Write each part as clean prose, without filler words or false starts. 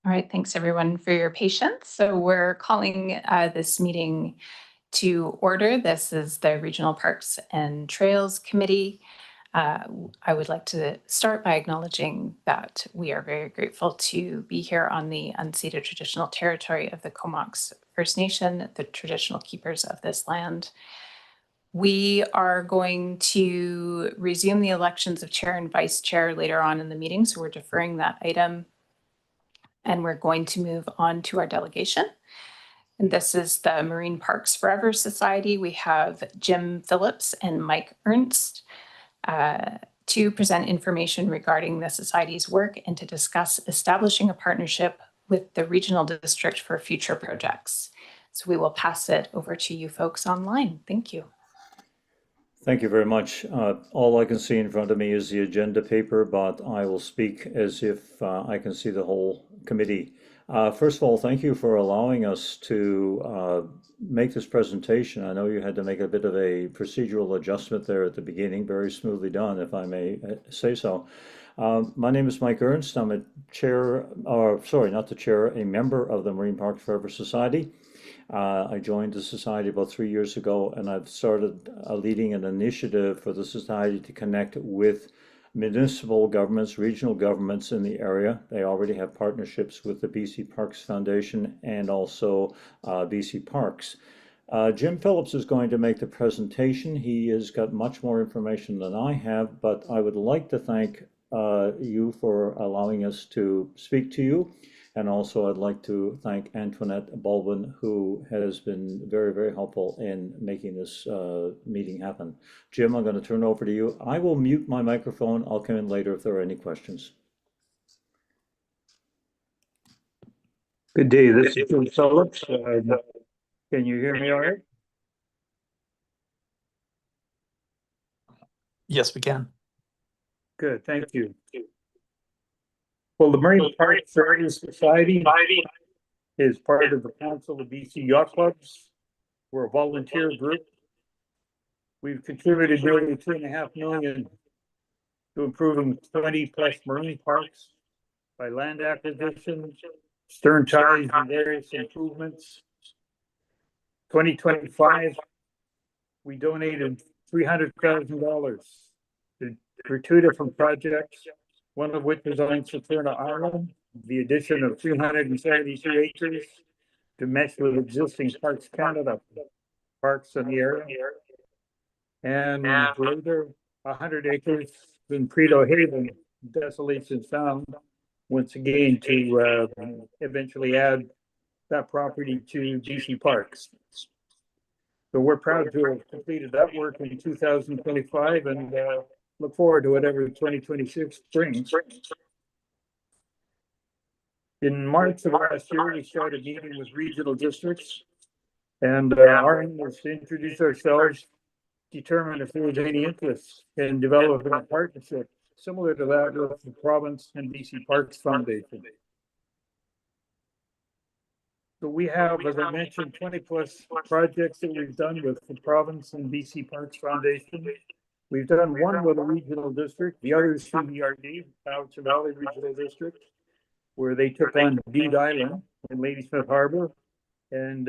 All right, thanks everyone for your patience. So we're calling this meeting to order. This is the Regional Parks and Trails Committee. I would like to start by acknowledging that we are very grateful to be here on the unceded traditional territory of the Comox First Nation, the traditional keepers of this land. We are going to resume the elections of chair and vice chair later on in the meeting, so we're deferring that item. And we're going to move on to our delegation. And this is the Marine Parks Forever Society. We have Jim Phillips and Mike Ernst to present information regarding the Society's work and to discuss establishing a partnership with the Regional District for future projects. So we will pass it over to you folks online. Thank you. Thank you very much. All I can see in front of me is the agenda paper, but I will speak as if I can see the whole committee. First of all, thank you for allowing us to make this presentation. I know you had to make a bit of a procedural adjustment there at the beginning, very smoothly done, if I may say so. My name is Mike Ernst. I'm a member of the Marine Parks Forever Society. I joined the Society about 3 years ago, and I've started leading an initiative for the Society to connect with municipal governments, regional governments in the area. They already have partnerships with the BC Parks Foundation and also BC Parks. Jim Phillips is going to make the presentation. He has got much more information than I have, but I would like to thank you for allowing us to speak to you. And also I'd like to thank Antoinette Baldwin, who has been very, very helpful in making this meeting happen. Jim, I'm going to turn it over to you. I will mute my microphone. I'll come in later if there are any questions. Good day, this is Jim Phillips. Can you hear me all right? Yes, we can. Good, thank you. Well, the Marine Parks Forever Society is part of the Council of BC Yacht Clubs. We're a volunteer group. We've contributed nearly $2.5 million to improving 20+ marine parks by land acquisition, stern ties, and various improvements. 2025, we donated $300,000 for 2 different projects, one of which is on Saturna Island, the addition of 372 acres to mesh with existing Parks Canada parks in the area. And later, 100 acres in Prado Haven, Desolation Sound, once again to eventually add that property to BC Parks. So we're proud to have completed that work in 2025 and look forward to whatever 2026 brings. In March of last year, we started meeting with regional districts, and our aim was to introduce ourselves, determine if there was any interest in developing a partnership similar to that with the province and BC Parks Foundation. So we have, as I mentioned, 20+ projects that we've done with the province and BC Parks Foundation. We've done one with a regional district, the other is CVRD, Cowichan Valley Regional District, where they took on Bede Island in Ladysmith Harbor, and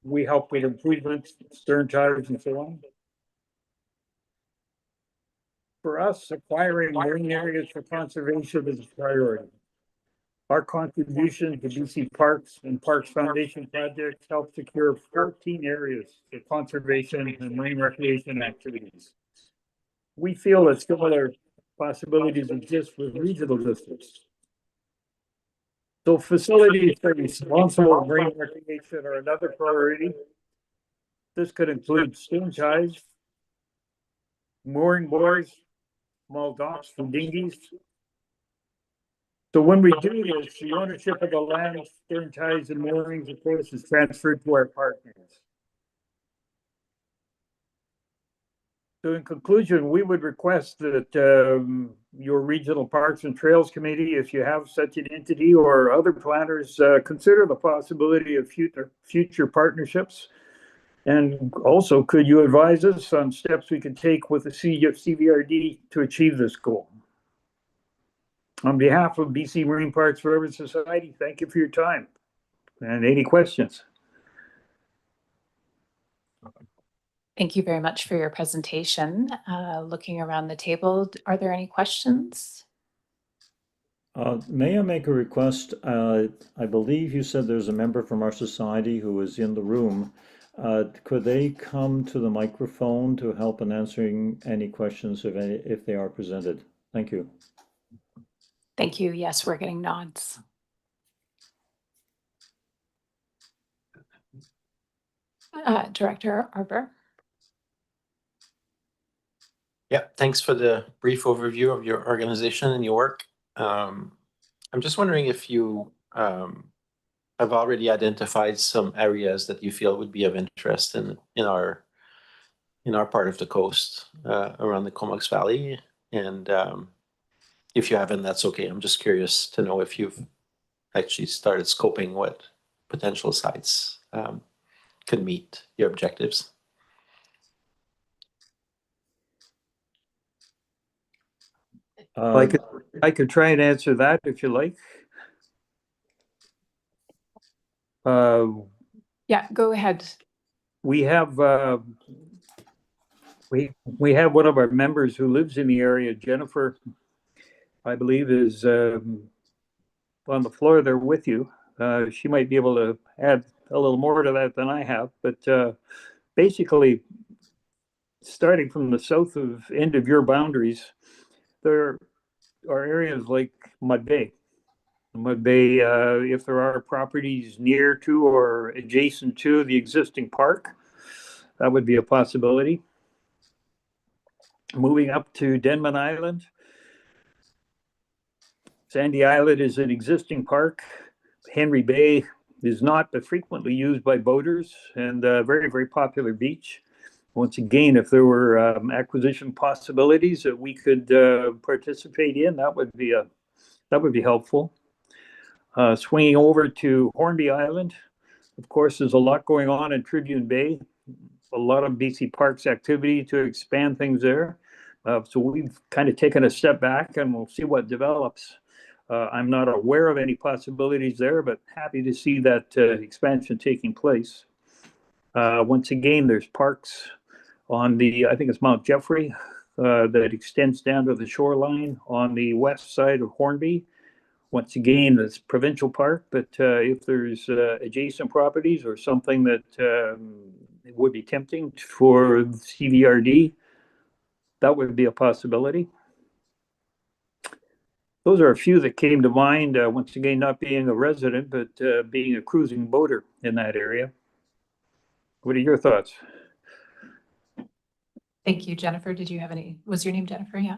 we helped with improvements, stern tires, and so on. For us, acquiring marine areas for conservation is a priority. Our contribution to BC Parks and Parks Foundation projects helped secure 14 areas for conservation and marine recreation activities. We feel that similar possibilities exist with regional districts. So facilities for responsible marine recreation are another priority. This could include stern ties, mooring buoys, small docks for dinghies. So when we do this, the ownership of the land, stern ties, and moorings, of course, is transferred to our partners. So in conclusion, we would request that your Regional Parks and Trails Committee, if you have such an entity or other planners, consider the possibility of future partnerships. And also, could you advise us on steps we can take with the CVRD to achieve this goal? On behalf of BC Marine Parks Forever Society, thank you for your time. And any questions? Thank you very much for your presentation. Looking around the table, are there any questions? May I make a request? I believe you said there's a member from our society who is in the room. Could they come to the microphone to help in answering any questions if they are presented? Thank you. Thank you. Yes, we're getting nods. Director Arbor. Yeah, thanks for the brief overview of your organization and your work. I'm just wondering if you have already identified some areas that you feel would be of interest in our part of the coast around the Comox Valley, and if you haven't, that's okay. I'm just curious to know if you've actually started scoping what potential sites could meet your objectives. I could try and answer that if you like. Yeah, go ahead. We have we have one of our members who lives in the area, Jennifer, I believe, is on the floor there with you. She might be able to add a little more to that than I have, but basically, starting from the south end of your boundaries, there are areas like Mud Bay. Mud Bay, if there are properties near to or adjacent to the existing park, that would be a possibility. Moving up to Denman Island. Sandy Islet is an existing park. Henry Bay is not, but frequently used by boaters, and a very, very popular beach. Once again, if there were acquisition possibilities that we could participate in, that would be helpful. Swinging over to Hornby Island, of course, there's a lot going on in Tribune Bay. A lot of BC Parks activity to expand things there. So we've kind of taken a step back, and we'll see what develops. I'm not aware of any possibilities there, but happy to see that expansion taking place. Once again, there's parks on I think it's Mount Jeffrey, that extends down to the shoreline on the west side of Hornby. Once again, it's provincial park, but if there's adjacent properties or something that would be tempting for CVRD, that would be a possibility. Those are a few that came to mind, once again, not being a resident, but being a cruising boater in that area. What are your thoughts? Thank you, Jennifer. Did you have was your name Jennifer? Yeah,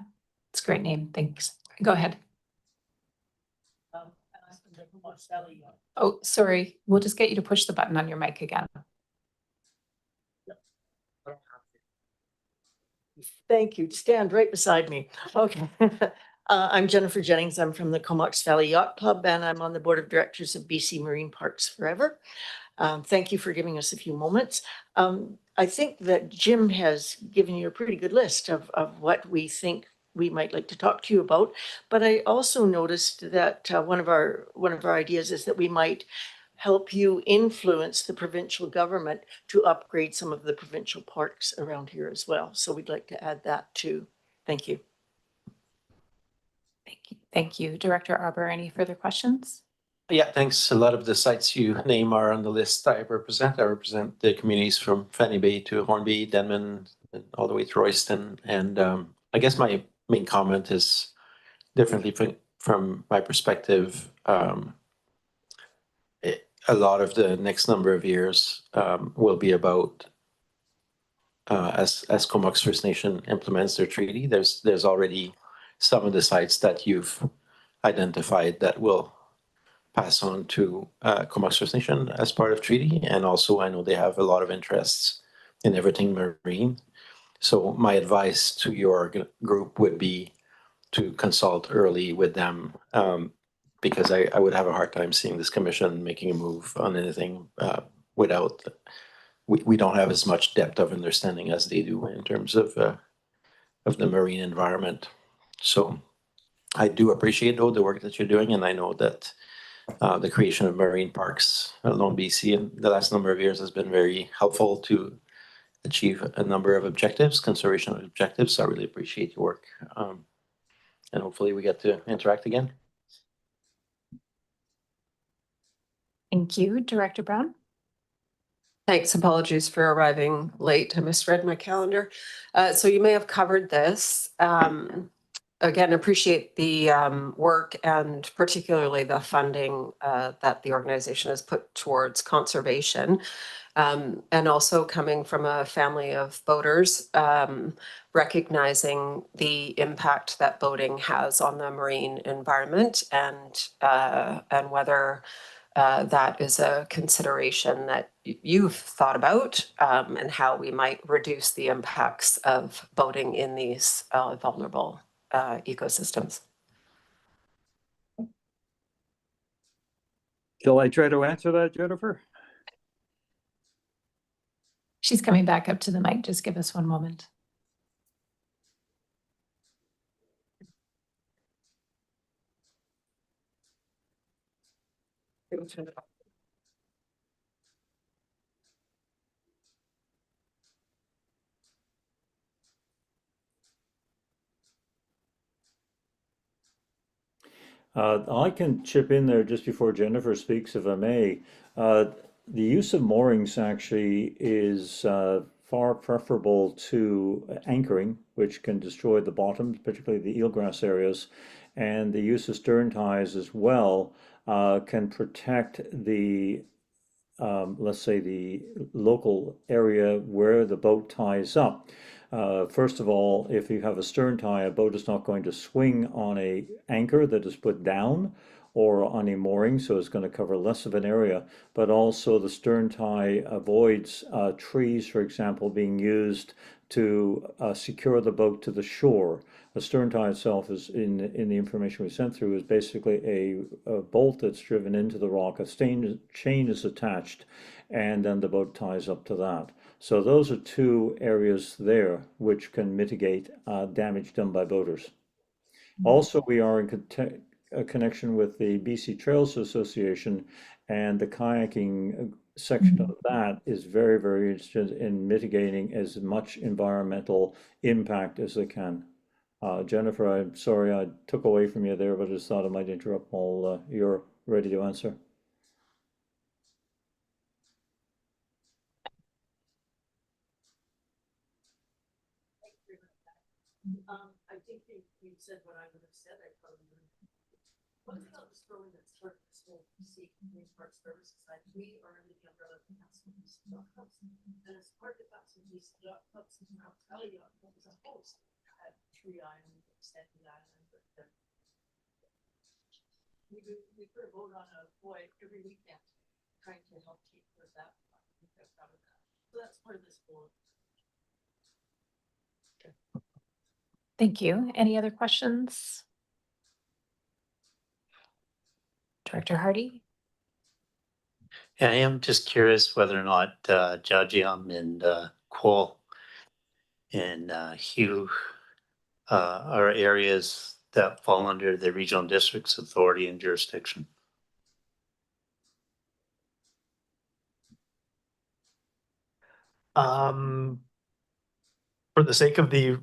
it's a great name. Thanks. Go ahead. Oh, sorry. We'll just get you to push the button on your mic again. Thank you. Stand right beside me. Okay. I'm Jennifer Jennings. I'm from the Comox Valley Yacht Club, and I'm on the board of directors of BC Marine Parks Forever. Thank you for giving us a few moments. I think that Jim has given you a pretty good list of what we think we might like to talk to you about. But I also noticed that one of our ideas is that we might help you influence the provincial government to upgrade some of the provincial parks around here as well. So we'd like to add that too. Thank you. Thank you. Director Arbor, any further questions? Yeah, thanks. A lot of the sites you name are on the list I represent. I represent the communities from Fanny Bay to Hornby, Denman, and all the way to Royston. And I guess my main comment is differently from my perspective. A lot of the next number of years will be about as Comox First Nation implements their treaty. There's already some of the sites that you've identified that will pass on to Comox First Nation as part of treaty, and also I know they have a lot of interests in everything marine. So my advice to your group would be to consult early with them, because I would have a hard time seeing this commission making a move on anything without, we don't have as much depth of understanding as they do in terms of the marine environment. So I do appreciate though the work that you're doing, and I know that the creation of marine parks along BC in the last number of years has been very helpful to achieve a number of objectives, conservation objectives. So I really appreciate your work. And hopefully we get to interact again. Thank you, Director Brown. Thanks. Apologies for arriving late. I misread my calendar. So you may have covered this. Again, appreciate the work and particularly the funding that the organization has put towards conservation. And also coming from a family of boaters, recognizing the impact that boating has on the marine environment and whether that is a consideration that you've thought about and how we might reduce the impacts of boating in these vulnerable ecosystems. Shall I try to answer that, Jennifer? She's coming back up to the mic. Just give us one moment. I can chip in there just before Jennifer speaks, if I may. The use of moorings actually is far preferable to anchoring, which can destroy the bottoms, particularly the eelgrass areas, and the use of stern ties as well can protect the let's say the local area where the boat ties up. First of all, if you have a stern tie, a boat is not going to swing on a anchor that is put down or on a mooring, so it's going to cover less of an area, but also the stern tie avoids trees, for example, being used to secure the boat to the shore. A stern tie itself is, in the information we sent through, is basically a bolt that's driven into the rock, a chain is attached, and then the boat ties up to that. So those are two areas there which can mitigate damage done by boaters. Also, we are in a connection with the BC Trails Association, and the kayaking section of that is very, very interested in mitigating as much environmental impact as they can. Jennifer, I'm sorry I took away from you there, but I just thought I might interrupt while you're ready to answer. I think you said what I would have said. I probably would have. One thing I'll just throw in that's part of this whole BC Marine Park Service Society, we are under the umbrella of the Council of BC Yacht Clubs. And as part of the Council of BC Yacht Clubs, Mount Valley Yacht Club is a host at Tree Island, Extended Island. We put a vote on a boy every weekend trying to help keep with that. So that's part of this board. Thank you. Any other questions? Director Hardy? Yeah, I am just curious whether or not Jiajiang and Kuo and Hugh are areas that fall under the regional district's authority and jurisdiction. For the sake of the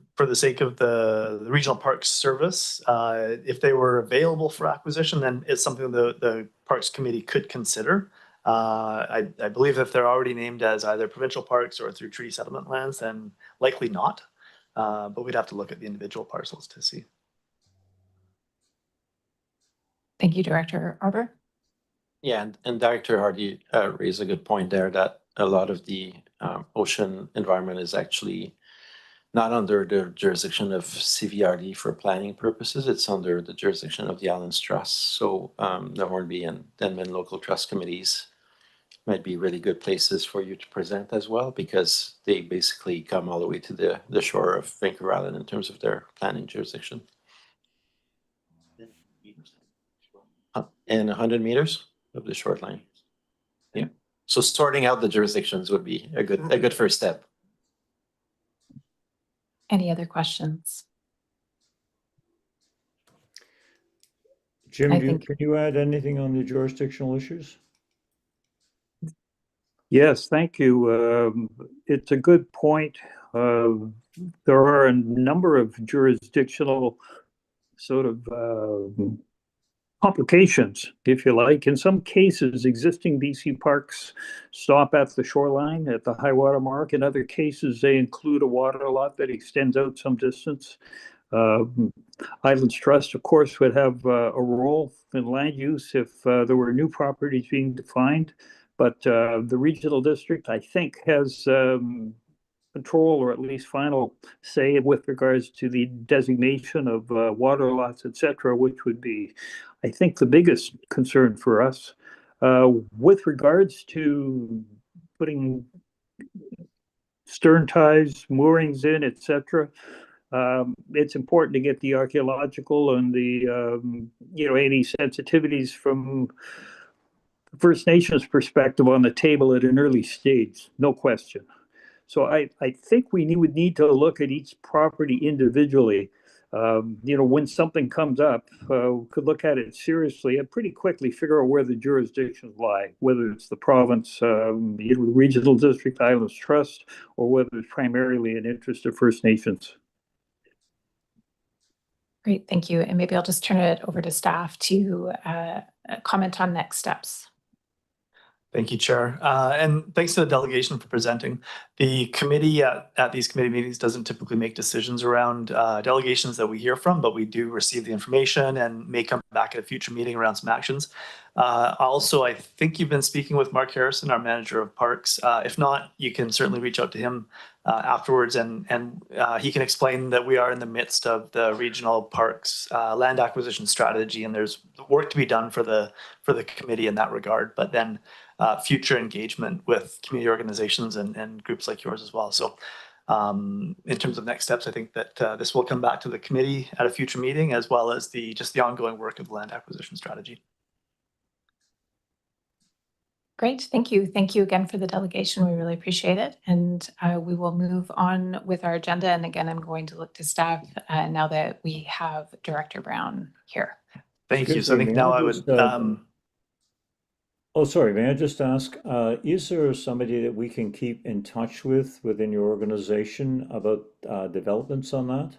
Regional Parks Service, if they were available for acquisition, then it's something the Parks Committee could consider. I believe if they're already named as either provincial parks or through treaty settlement lands, then likely not. But we'd have to look at the individual parcels to see. Thank you, Director Arbour. Yeah, and Director Hardy raised a good point there that a lot of the ocean environment is actually not under the jurisdiction of CVRD for planning purposes. It's under the jurisdiction of the Islands Trust. So the Hornby and Denman local trust committees might be really good places for you to present as well, because they basically come all the way to the shore of Vancouver Island in terms of their planning jurisdiction. And 100 meters of the shoreline. Yeah. So sorting out the jurisdictions would be a good first step. Any other questions? Jim, I think- can you add anything on the jurisdictional issues? Yes, thank you. It's a good point. There are a number of jurisdictional sort of complications, if you like. In some cases, existing BC parks stop at the shoreline, at the high water mark. In other cases, they include a water lot that extends out some distance. Islands Trust, of course, would have a role in land use if there were new properties being defined. But the regional district, I think, has control or at least final say with regards to the designation of water lots, et cetera, which would be, I think, the biggest concern for us. With regards to putting stern ties, moorings in, et cetera, it's important to get the archaeological and the, any sensitivities from First Nations perspective on the table at an early stage, no question. So I think we would need to look at each property individually. When something comes up, could look at it seriously and pretty quickly figure out where the jurisdictions lie, whether it's the province, regional district, Islands Trust, or whether it's primarily an interest of First Nations. Great, thank you. And maybe I'll just turn it over to staff to comment on next steps. Thank you, Chair. And thanks to the delegation for presenting. The committee at these committee meetings doesn't typically make decisions around delegations that we hear from, but we do receive the information and may come back at a future meeting around some actions. Also, I think you've been speaking with Mark Harrison, our manager of parks. If not, you can certainly reach out to him afterwards, and he can explain that we are in the midst of the regional parks land acquisition strategy, and there's work to be done for the committee in that regard. But then future engagement with community organizations and groups like yours as well. So in terms of next steps, I think that this will come back to the committee at a future meeting, as well as just the ongoing work of the land acquisition strategy. Great, thank you. Thank you again for the delegation. We really appreciate it. And we will move on with our agenda. And again, I'm going to look to staff now that we have Director Brown here. Thank you. So I think now I would... Oh, sorry, may I just ask, is there somebody that we can keep in touch with within your organization about developments on that?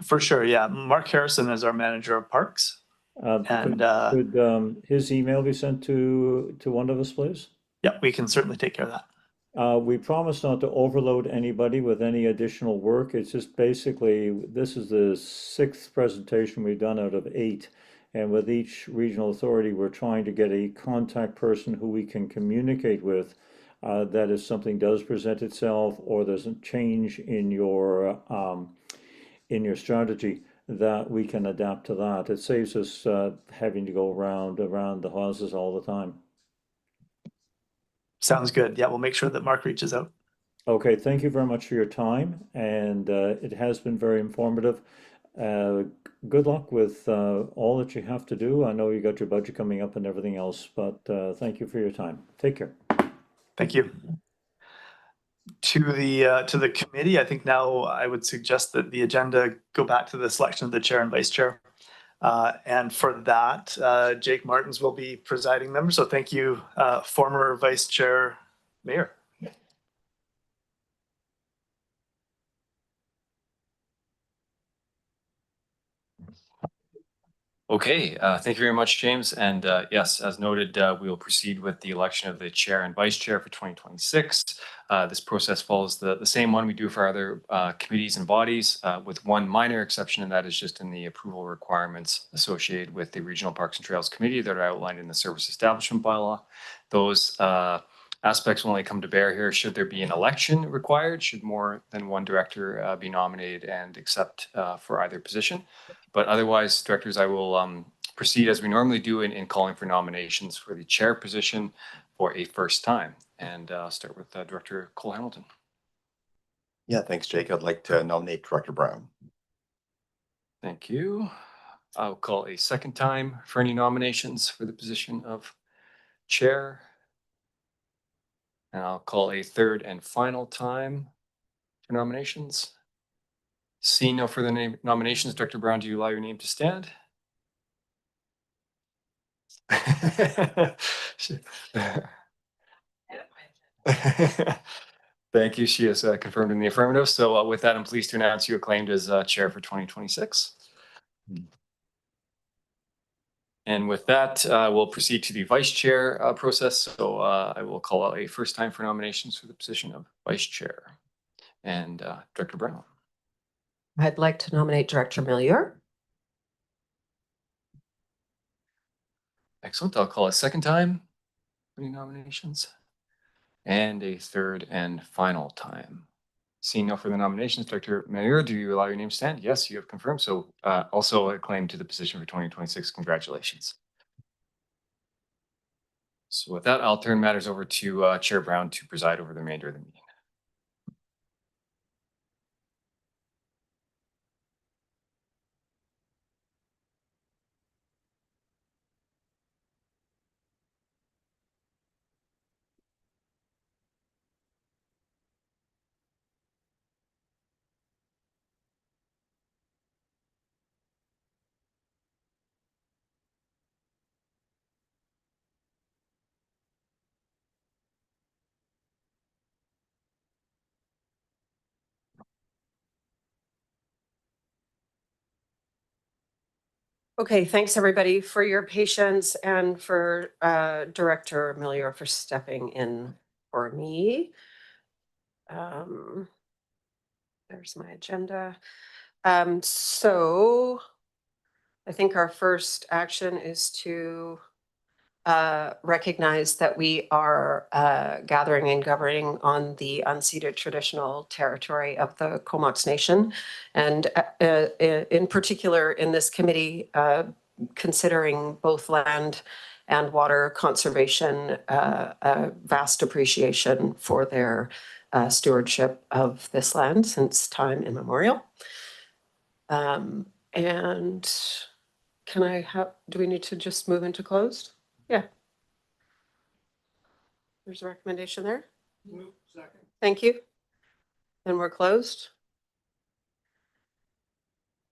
For sure, yeah. Mark Harrison is our manager of parks. Could his email be sent to one of us, please? Yeah, we can certainly take care of that. We promise not to overload anybody with any additional work. It's just basically, this is the 6th presentation we've done out of 8. And with each regional authority, we're trying to get a contact person who we can communicate with, that if something does present itself or there's a change in your strategy, that we can adapt to that. It saves us having to go around the houses all the time. Sounds good. Yeah, we'll make sure that Mark reaches out. Okay, thank you very much for your time, and it has been very informative. Good luck with all that you have to do. I know you got your budget coming up and everything else, but thank you for your time. Take care. Thank you. To the committee, I think now I would suggest that the agenda go back to the selection of the chair and vice chair. And for that, Jake Martins will be presiding member. So thank you, former Vice Chair Mayor. Okay, thank you very much, James. And yes, as noted, we will proceed with the election of the chair and vice chair for 2026. This process follows the same one we do for other committees and bodies, with one minor exception, and that is just in the approval requirements associated with the Regional Parks and Trails Committee that are outlined in the Service Establishment Bylaw. Those aspects will only come to bear here should there be an election required, should more than one director be nominated and accept for either position. But otherwise, directors, I will proceed as we normally do in calling for nominations for the chair position for a first time. And start with Director Cole Hamilton. Yeah, thanks, Jake. I'd like to nominate Director Brown. Thank you. I'll call a second time for any nominations for the position of chair. And I'll call a third and final time for nominations. Seeing no further nominations, Director Brown, do you allow your name to stand? Thank you. She has confirmed in the affirmative. So with that, I'm pleased to announce you acclaimed as chair for 2026. And with that, we'll proceed to the vice chair process. So I will call out a first time for nominations for the position of vice chair. And Director Brown. I'd like to nominate Director Millier. Excellent. I'll call a second time for any nominations. And a third and final time. Seeing no further nominations, Director Mayor, do you allow your name to stand? Yes, you have confirmed. So also acclaimed to the position for 2026. Congratulations. So with that, I'll turn matters over to Chair Brown to preside over the remainder of the meeting. Okay, thanks everybody for your patience and for Director Millier for stepping in for me. There's my agenda. So I think our first action is to recognize that we are gathering and governing on the unceded traditional territory of the Comox Nation. And in particular, in this committee, considering both land and water conservation, a vast appreciation for their stewardship of this land since time immemorial. And can I have, do we need to just move into closed? Yeah. There's a recommendation there. Thank you. And we're closed.